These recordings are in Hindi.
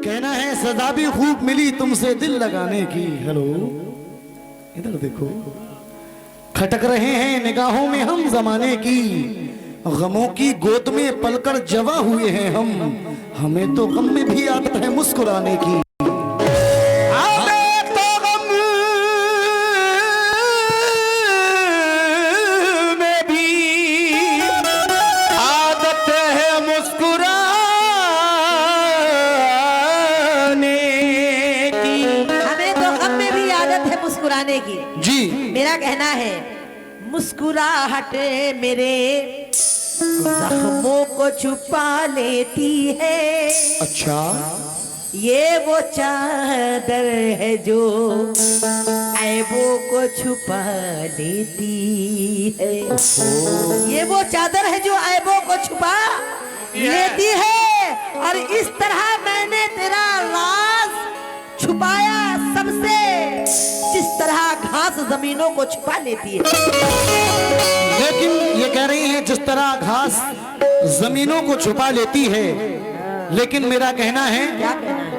कहना है सजा भी खूब मिली तुमसे दिल लगाने की। हेलो, इधर देखो, खटक रहे हैं निगाहों में हम जमाने की, गमों की गोद में पलकर जवा हुए हैं हम, हमें तो गम में भी आदत है मुस्कुराने की। की जी, मेरा कहना है मुस्कुराहट मेरे जख्मों को छुपा लेती है। अच्छा, ये वो चादर है जो ऐबों को छुपा लेती है। ये वो चादर है जो ऐबों को छुपा लेती है। और इस तरह मैंने तेरा राज छुपाया सबसे, जिस तरह घास जमीनों को छुपा लेती है। लेकिन ये कह रही हैं जिस तरह घास जमीनों को छुपा लेती है, लेकिन मेरा कहना है क्या कहना है?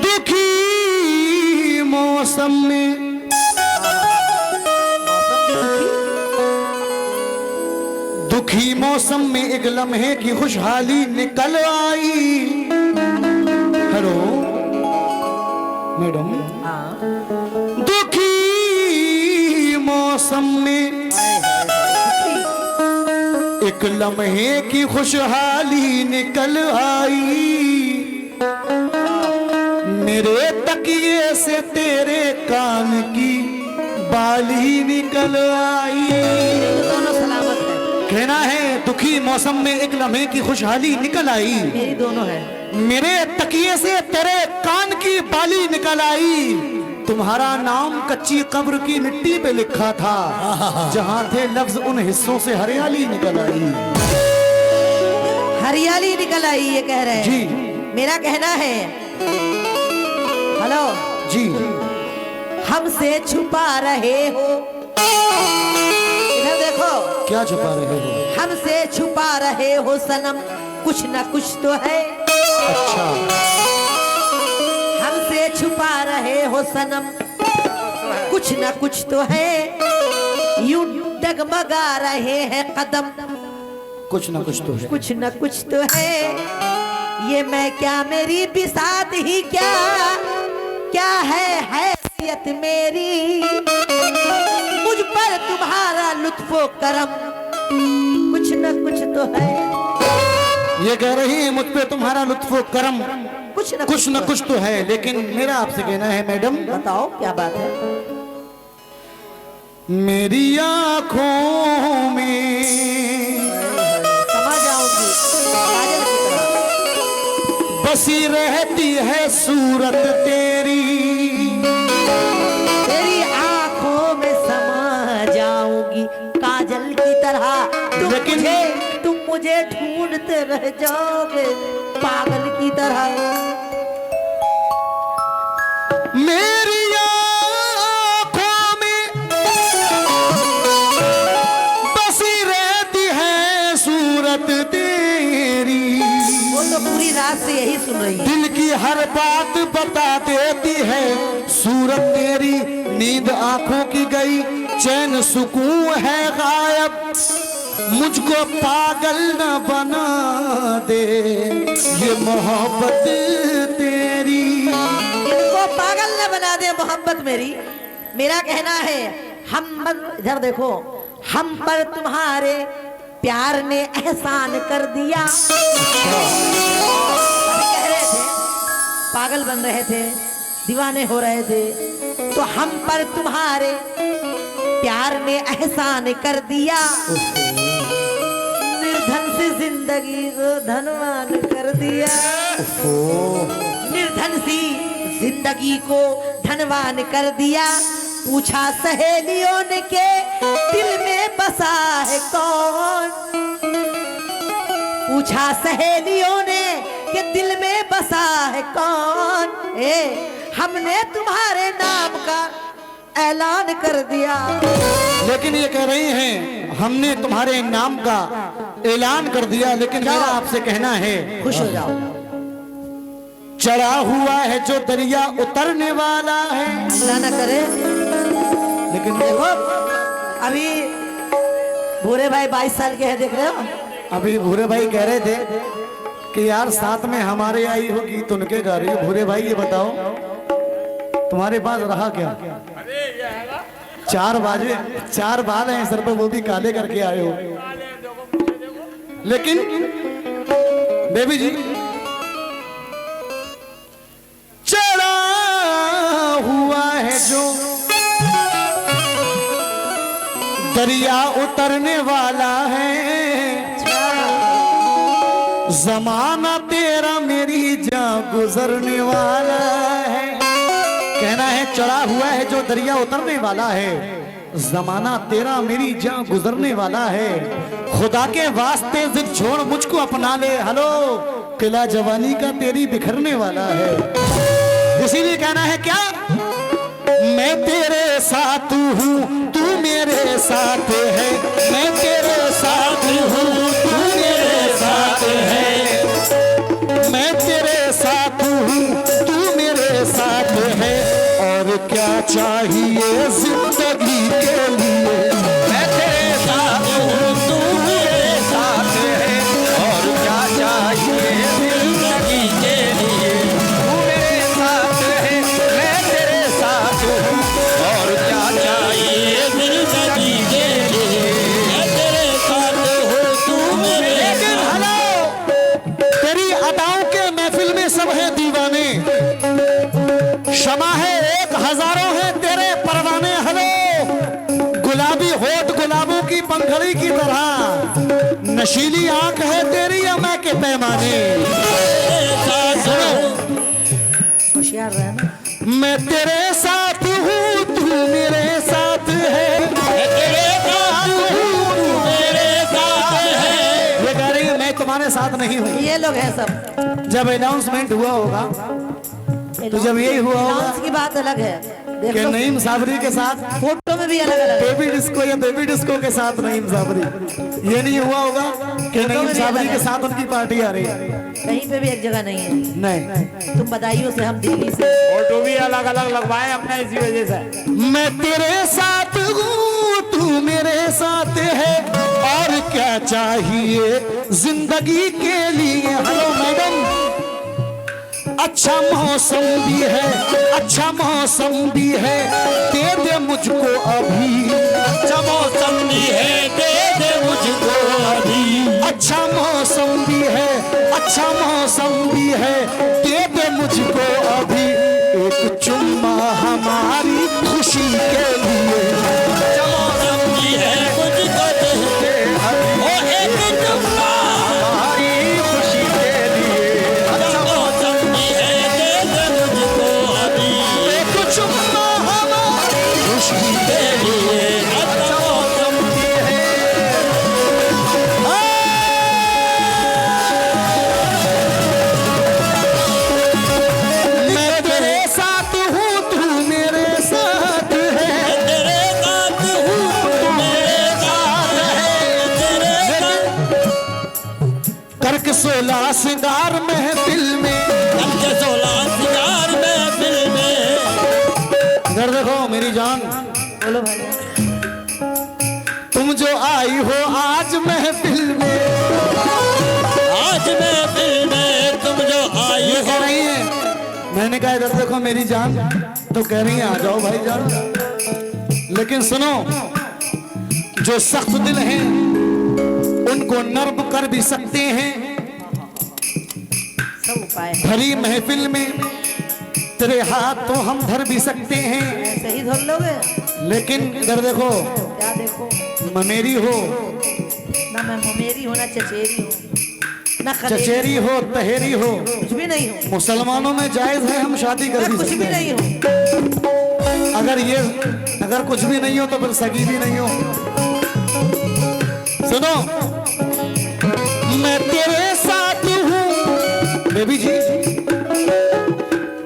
दुखी मौसम में, दुखी मौसम में एक लम्हे की खुशहाली निकल आई। हेलो मैडम, दुखी मौसम में एक लम्हे की खुशहाली निकल आई, मेरे तकिए से तेरे कान की बाली निकल आई। दोनों सलामत है। कहना है दुखी मौसम में एक लम्हे की खुशहाली निकल आई, मेरी दोनों है। मेरे तकिए से तेरे कान की बाली निकल आई। तुम्हारा नाम कच्ची कब्र की मिट्टी पे लिखा था, जहां थे लफ्ज उन हिस्सों से हरियाली निकल आई। हरियाली निकल आई ये कह रहे हैं जी। मेरा कहना है, हेलो जी, हमसे छुपा रहे हो, इधर देखो, क्या छुपा रहे हो? हमसे छुपा रहे हो सनम, कुछ ना कुछ तो है। अच्छा, हमसे छुपा रहे हो सनम, कुछ ना कुछ तो है। यूं डगमगा रहे हैं कदम, कुछ ना कुछ तो है। कुछ ना कुछ तो है। ये मैं क्या, मेरी बिसात ही क्या, क्या है हैसियत मेरी, मुझ पर तुम्हारा लुत्फो करम, कुछ ना कुछ तो है। ये कह रही है मुझ पे तुम्हारा लुत्फो करम, कुछ न कुछ तो है। लेकिन मेरा आपसे कहना है मैडम, बताओ क्या बात है? मेरी आंखों में समझ जाऊंगी काजल की तरह बसी रहती है सूरत तेरी, तेरी आंखों में समा जाऊंगी काजल की तरह। तुम मुझे ढूंढते रह जाओगे पागल की तरह। मेरी आंखों में बसी रहती है सूरत तेरी, वो तो पूरी रात से यही सुन रही है। दिल की हर बात बता देती है सूरत तेरी, नींद आंखों की गई, चैन सुकून है गायब, मुझको पागल न बना दे ये मोहब्बत तेरी। इनको पागल न बना दे मोहब्बत मेरी। मेरा कहना है, हम इधर देखो, हम पर तुम्हारे प्यार ने एहसान कर दिया। कह रहे थे पागल बन रहे थे, दीवाने हो रहे थे, तो हम पर तुम्हारे प्यार ने एहसान कर दिया। निर्धन से जिंदगी को धनवान कर दिया, निर्धन सी जिंदगी को धनवान कर दिया। पूछा सहेलियों ने के दिल में बसा है कौन, पूछा सहेलियों ने कि दिल में बसा है कौन। हमने तुम्हारे नाम का ऐलान कर दिया। लेकिन ये कह रही हैं हमने तुम्हारे नाम का ऐलान कर दिया। लेकिन मेरा आपसे कहना है, खुश हो जाओ। चढ़ा हुआ है जो दरिया उतरने वाला है। अल्लाह ना करे। लेकिन देखो अभी भूरे भाई 22 साल के हैं, देख रहे हो। अभी भूरे भाई कह रहे थे कि यार साथ में हमारे आई होगी तो उनके गा रही हो। भूरे भाई ये बताओ तुम्हारे पास रहा क्या? 4 बाल हैं सर पर, वो भी काले करके आए हो। लेकिन बेबी जी, चढ़ा हुआ है जो दरिया उतरने वाला है। जमाना तेरा मेरी जान गुजरने वाला है। कहना है चढ़ा हुआ है जो दरिया उतरने वाला है। जमाना तेरा मेरी जान गुजरने वाला है। खुदा के वास्ते जिद छोड़ मुझको अपना ले। हेलो, किला जवानी का तेरी बिखरने वाला है। इसीलिए कहना है क्या, मैं तेरे साथ हूँ तू मेरे साथ है। मैं तेरे साथ हूँ तू मेरे साथ है। मैं तेरे साथ हूँ तू मेरे साथ है। और क्या चाहिए जिंदगी के लिए। मैं तेरे साथ हूँ तू मेरे साथ है। और क्या चाहिए जिंदगी के लिए। तू मेरे साथ है, मैं तेरे साथ हूँ। और क्या चाहिए जिंदगी के लिए। मैं तेरे साथ हूँ तू मेरे। लेकिन हेलो, तेरी अदाओं के महफिल में सब है दीवाने। क्षमा है एक हजारों है तेरे परवाने। हेलो, गुलाबी होठ गुलाबों की पंखड़ी की तरह। नशीली आंख है तेरी अमा के पैमाने। होशियार रहना। मैं तेरे साथ हूँ तू मेरे साथ है। मैं तेरे साथ हूँ तू मेरे साथ है। ये कह रही है मैं तुम्हारे साथ नहीं हूँ। ये लोग हैं सब। जब अनाउंसमेंट हुआ होगा तो जब यही हुआ होगा डांस की बात अलग है। कि देखो नईम साबरी के साथ फोटो में भी अलग अलग है। बेबी डिस्को या बेबी डिस्को के साथ नईम साबरी। ये नहीं हुआ होगा कि नईम साबरी के साथ उनकी पार्टी आ रही है। कहीं पे भी एक जगह नहीं है। नहीं, तुम बधाइयों से, हम दिल्ली से। फोटो भी अलग अलग लगवाए अपने इसी वजह से। मैं तेरे साथ हूँ तू मेरे साथ है। और क्या चाहिए जिंदगी के लिए। हेलो मैडम, अच्छा मौसम भी है, अच्छा मौसम भी है, दे दे मुझको अभी। अच्छा मौसम भी है, दे दे मुझको अभी। अच्छा मौसम भी है, अच्छा मौसम भी है, दे दे मुझको अभी। एक चुम्मा हमारी खुशी के लिए। अच्छा मौसम भी है, मुझको दे दे अभी। ओ एक चुम्मा हमारी खुशी के लिए। अच्छा मौसम भी है, दे दे मुझको अभी। एक चुम्मा हमारी खुशी के लिए। अच्छा मौसम भी है। मैं तेरे साथ हूँ तू मेरे साथ है। तेरे साथ हूँ तू मेरे साथ है। तेरे करके 16 सिंगार महफिल में। करके 16 सिंगार महफिल में। इधर देखो मेरी जान, बोलो भाई। तुम जो आई हो आज महफिल में। आज महफिल में तुम जो आई हो। कह रही है, मैंने कहा इधर देखो मेरी जान, तो कह रही है आ जाओ भाई जान। लेकिन सुनो, जो सख्त दिल हैं उनको नर्म कर भी सकते हैं। सब उपाय है। भरी महफिल में तेरे हाथ तो हम धर भी सकते हैं। ऐसे ही धर लोगे। लेकिन इधर देखो, क्या देखो, ममेरी हो ना मैं ममेरी हूँ ना चचेरी हूँ ना खलेरी, चचेरी हो तहेरी हो, कुछ भी नहीं हूँ। मुसलमानों में जायज है हम शादी कर मैं भी कुछ सकते भी हैं। नहीं हूँ। अगर कुछ भी नहीं हो तो फिर सगी भी नहीं हो। सुनो, मैं तेरे साथ हूँ बेबी जी।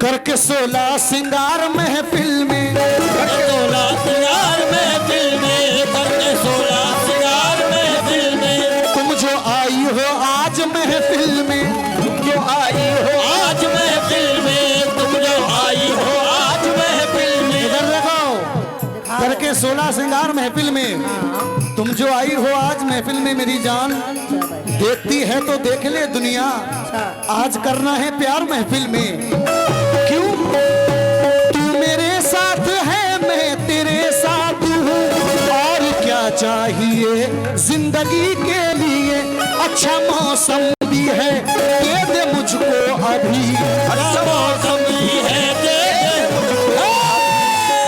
करके 16 सिंगार महफिल में। करके 16 सिंगार महफिल में। करके 16 सिंगार महफिल में। तुम जो आई हो आज महफिल में। तुम जो आई हो आज महफिल महफिल में, तुम जो आई हो आज महफिल में मेरी जान, देखती है तो देख ले दुनिया, आज करना है प्यार महफिल में। क्यों? तू मेरे साथ है, मैं तेरे साथ हूँ, और क्या चाहिए जिंदगी के लिए। अच्छा मौसम भी है, दे दे मुझको अभी, अच्छा मौसम भी है, दे दे मुझको,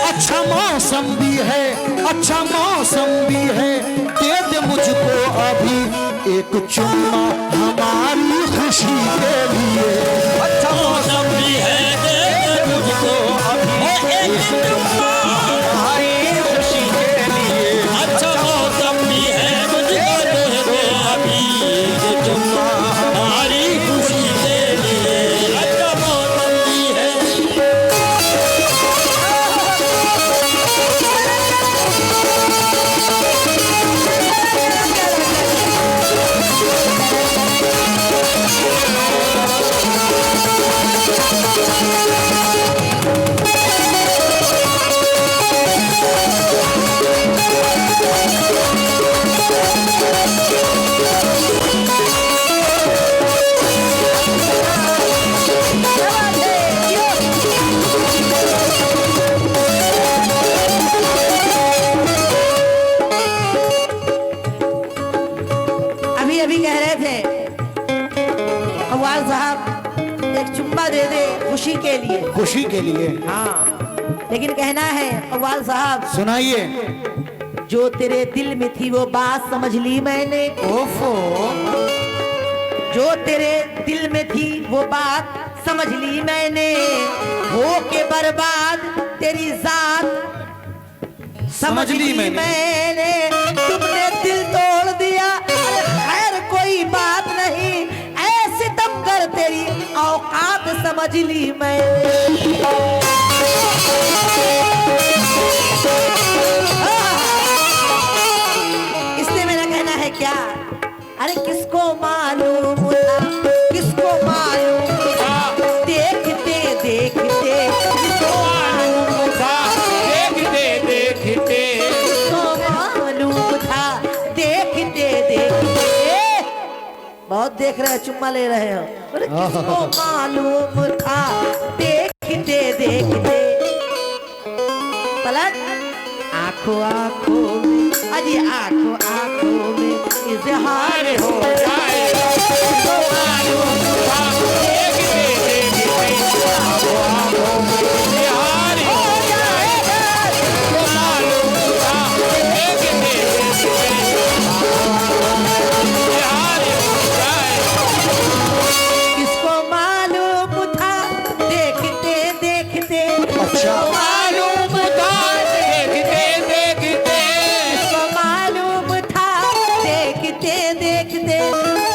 अच्छा मौसम भी है, अच्छा मौसम भी है, दे दे मुझको अभी एक चुम्मा हमारी खुशी के लिए। अच्छा मौसम भी है, दे दे मुझको अभी एक चुम्मा हमारी खुशी के लिए। अच्छा मौसम भी है, मुझको दे दे अभी एक चुम्मा हमारी खुशी के लिए। अच्छा मौसम भी है। अभी अभी कह रहे थे कव्वाल साहब एक चुम्मा दे दे खुशी के लिए। खुशी के लिए। हाँ, लेकिन कहना है कव्वाल साहब, सुनाइए। जो तेरे दिल में थी वो बात समझ ली मैंने। ओफो, जो तेरे दिल में थी वो बात समझ ली मैंने, हो के बर्बाद तेरी जात समझ ली मैंने। तुमने दिल तोड़ दिया, अरे खैर कोई बात नहीं, ऐसे दम कर तेरी औकात समझ ली मैंने। इसलिए मेरा कहना है क्या, अरे किसको मालूम था, किसको मालूम था, देखते देखते किसको मालूम था, देखते देखते किसको मालूम था, देखते देखते। बहुत देख रहे हो, चुम्मा ले रहे हो। अरे किसको मालूम था, देखते देखते। पलट आंखों आंखों में, अजी आंखों आंखों में इजहार हो जाएगा। तो मालूम था, देखते देखते आंखों आंखों में इजहार हो जाएगा। तो मालूम था, देखते देखते आंखों आंखों में इजहार हो जाएगा। किसको मालूम था, देखते देखते। अच्छा। मालूम था, देखते देखते किसको मालूम था, देखते देखते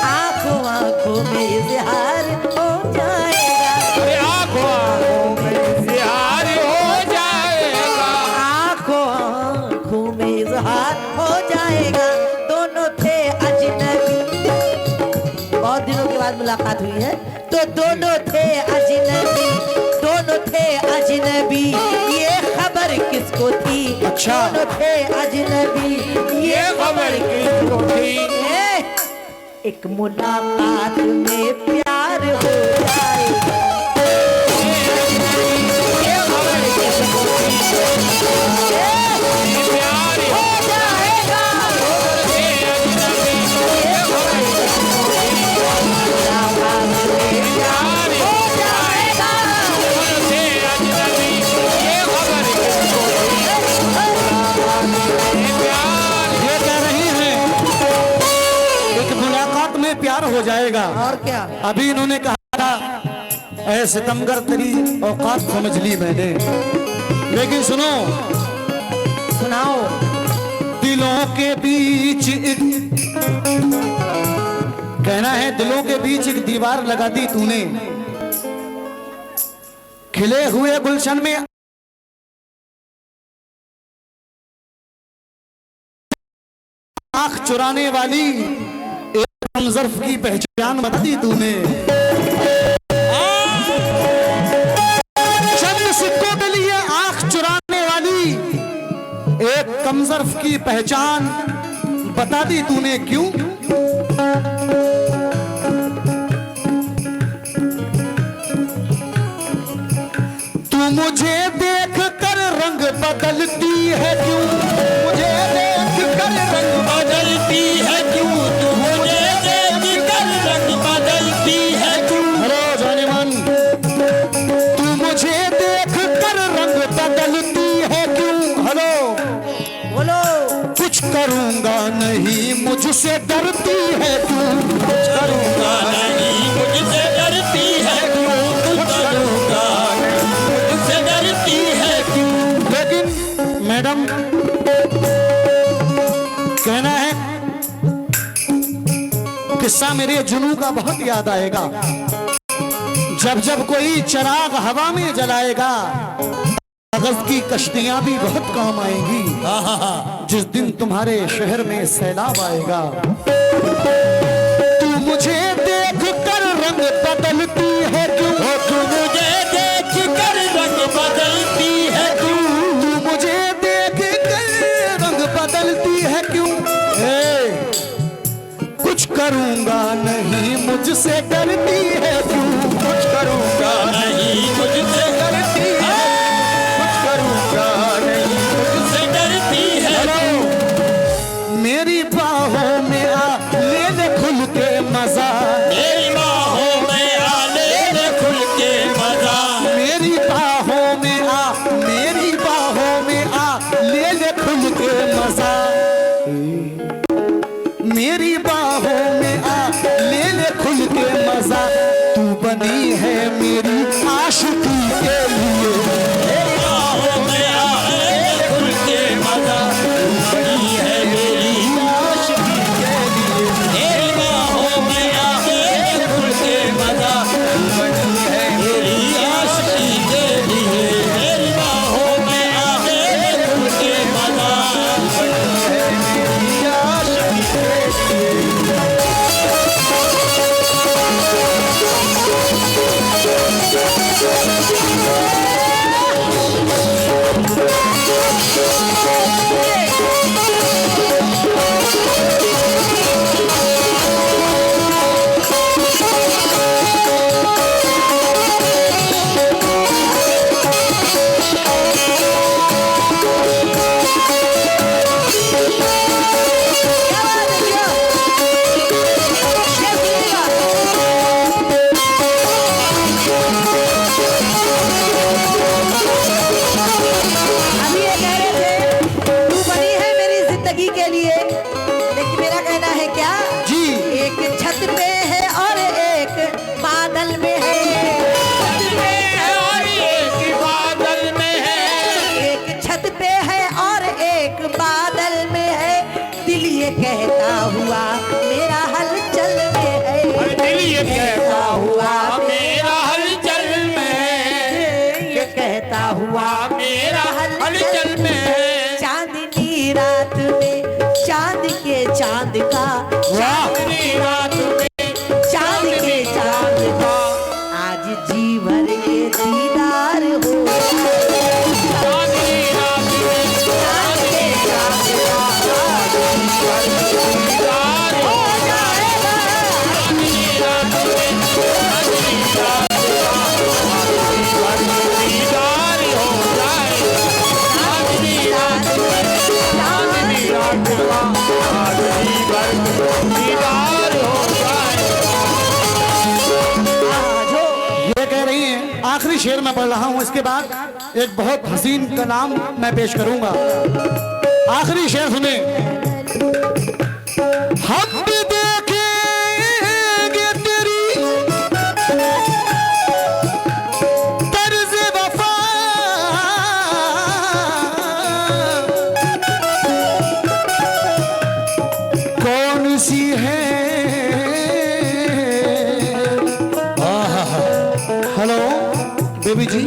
आंखों आंखों में इजहार हो जाएगा। अरे आंखों आंखों में इजहार हो जाएगा। आंखों आंखों में इजहार हो जाएगा। दोनों थे अजनबी, बहुत दिनों के बाद मुलाकात हुई है, तो दोनों थे अजनबी, दोनों थे अजनबी। ये खबर किसको थी, अच्छा। दोनों थे अजनबी, ये खबर किसको थी। एक मुलाकात में प्यार हो जाएगा। ये खबर किसको थी। ये प्यार हो जाएगा। ये अजनबी, ये खबर किसको थी। मुलाकात में प्यार हो जाएगा। ये अजनबी, ये खबर किसको थी। ये प्यार ये कह रही हैं एक मुलाकात में प्यार हो जाएगा। और क्या, अभी इन्होंने कहा था ऐ सितमगर तेरी औकात समझ ली मैंने। लेकिन सुनो, सुनाओ। दिलों के बीच एक, कहना है दिलों के बीच एक दीवार लगा दी तूने, खिले हुए गुलशन में आंख चुराने वाली एक हमजर्फ की पहचान बता दी तूने। चंद सिक्कों के लिए आंख चुराने वाली एक कमजर बर्फ की पहचान बता दी तूने क्यों? तू मुझे देख कर रंग बदलती है क्यों? मुझे देख कर रंग बदलती है क्यों? तू मुझे देख कर रंग बदलती है क्यों? हेलो जाने मन, तू मुझे देख कर रंग बदलती है क्यों? हेलो बोलो। कुछ करूंगा नहीं मुझसे डरती है तू? कुछ करूंगा नहीं मुझसे डरती है क्यों? कुछ करूंगा नहीं मुझसे डरती है क्यों? लेकिन मैडम कहना है किस्सा मेरे जुनू का बहुत याद आएगा। जब जब कोई चिराग हवा में जलाएगा कागज की कश्तियां भी बहुत काम आएंगी। जिस दिन तुम्हारे शहर में सैलाब आएगा। तू मुझे देख कर रंग बदलती है क्यों? तू मुझे देख कर रंग बदलती है क्यों? तू मुझे देख कर रंग बदलती है क्यों? कुछ करूंगा नहीं मुझसे डरती है क्यों? कुछ करूंगा नहीं मुझसे डरती है, कुछ करूंगा नहीं मुझसे डरती है। मेरी बाहों में आ ले ले खुल के मजा। मेरी बाहों में आ ले ले खुल के मजा। मेरी बाहों में आ, मेरी बाहों में आ ले ले खुल के मजा। मेरी बाहों में आ ले ले खुल के मजा। तू बनी है मेरी आशिकी के लिए। मेरी बाहों में आ ले ले खुल के मजा। बनी है मेरी आशिकी के लिए। मेरी बाहों में आ ले ले खुल के मजा। बनी है मेरी आशिकी के लिए। मेरी बाहों में आ ले ले खुल के मजा। बनी है मेरी आशिकी के लिए। क्या बात है भैया? शेर सुनिएगा। अभी ये कह रहे थे तू बनी है मेरी जिंदगी के लिए, लेकिन मेरा कहना है क्या? जी एक छत पे है और एक बादल में है। छत पे है और एक बादल में है। एक छत पे है और एक बादल में है। दिल ये कहता हुआ मेरा हलचल में है। और दिल ये कहता हुआ मेरा हलचल में है। ये कहता हुआ मेरा हलचल में है। चांदनी रात में चांद के चांद का, चांदनी रात में चांद के चांद का आज जीवन के दीदार हो। चांदनी रात में चांद के चांद का आज दीदार हो जाएगा। चांदनी रात में चांदनी रात का दीदार हो जाए। चांदनी रात में चांदनी रात का आज दीदार हो जाए। आज हो। ये कह रही हैं आखिरी शेर में पढ़ रहा हूं, इसके बाद एक बहुत हसीन कलाम मैं पेश करूंगा। आखिरी शेर सुने। हम भी देखेंगे तेरी तर्ज वफा, कौन सी है। हेलो बेबी जी,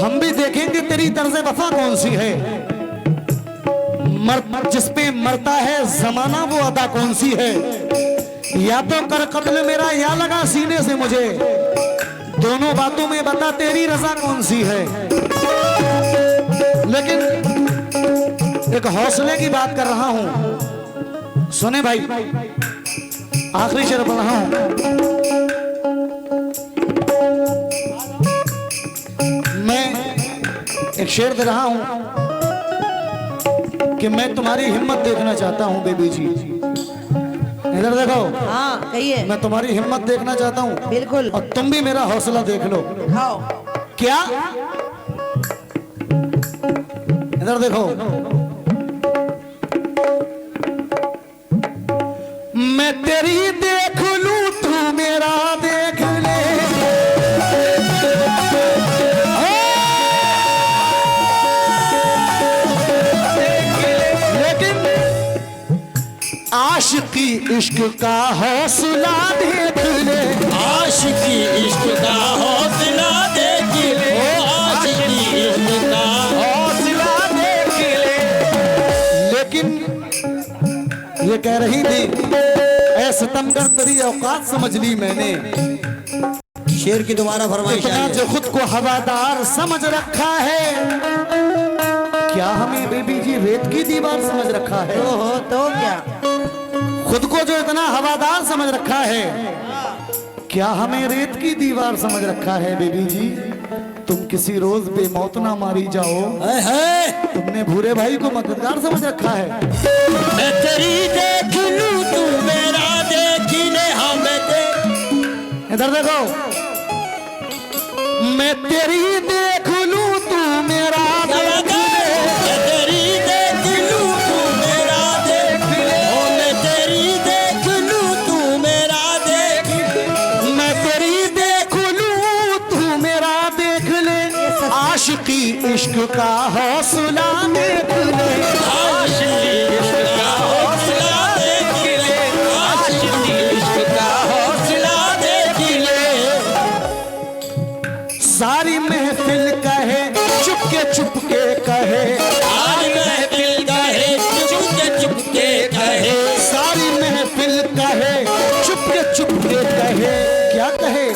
हम भी देखेंगे तेरी तर्ज वफा कौन सी है। जिस पे मरता है जमाना वो अदा कौन सी है। या तो कर कत्ल मेरा या लगा सीने से मुझे। दोनों बातों में बता तेरी रजा कौन सी है। लेकिन एक हौसले की बात कर रहा हूं, सुने भाई, आखिरी शेर पढ़ रहा हूं। मैं एक शेर दे रहा हूं कि मैं तुम्हारी हिम्मत देखना चाहता हूं बेबी जी। इधर देखो, हाँ कहिए। मैं तुम्हारी हिम्मत देखना चाहता हूं बिल्कुल। और तुम भी मेरा हौसला देख लो। दिखाओ। क्या? इधर देखो, मैं तेरी देख लूं तू मेरा देख ले, लेकिन आशिकी इश्क का हौसला देख ले, आशिकी इश्क का हौसला देख ले, ओ आशिकी इश्क का हौसला देख ले। लेकिन ये कह रही थी, ऐ सितमगर तेरी औकात समझ ली मैंने, शेर की दोबारा फरमाइश इतना जो खुद को हवादार समझ रखा है, क्या हमें बेबी जी रेत की दीवार समझ रखा है? तो क्या? खुद को जो इतना हवादार समझ रखा है, क्या हमें रेत की दीवार समझ रखा है बेबी जी? तुम किसी रोज बेमौत ना मारी जाओ, तुमने भूरे भाई को मददगार समझ रखा है। मैं तेरी देख लूं तू मेरा देख ले, हाँ मैं इधर देखो, मैं तेरी देख लूं तू मेरा देख ले, मैं तेरी देख लूं तू मेरा देख ले, ओ मैं तेरी देख लूं तू मेरा देख ले, मैं तेरी देख लूं तू मेरा देख ले, आशिकी इश्क का हौसला देख ले, आशिकी इश्क का हौसला देख ले, आशिकी इश्क का हौसला देख ले। सारी महफिल कहे चुपके चुपके कहे, आज महफिल कहे चुपके चुपके कहे, सारी महफिल कहे चुपके चुपके कहे, क्या कहे?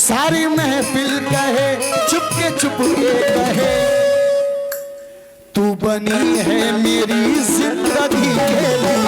सारी महफिल कहे चुपके चुपके कहे, तू बनी है मेरी जिंदगी के लिए,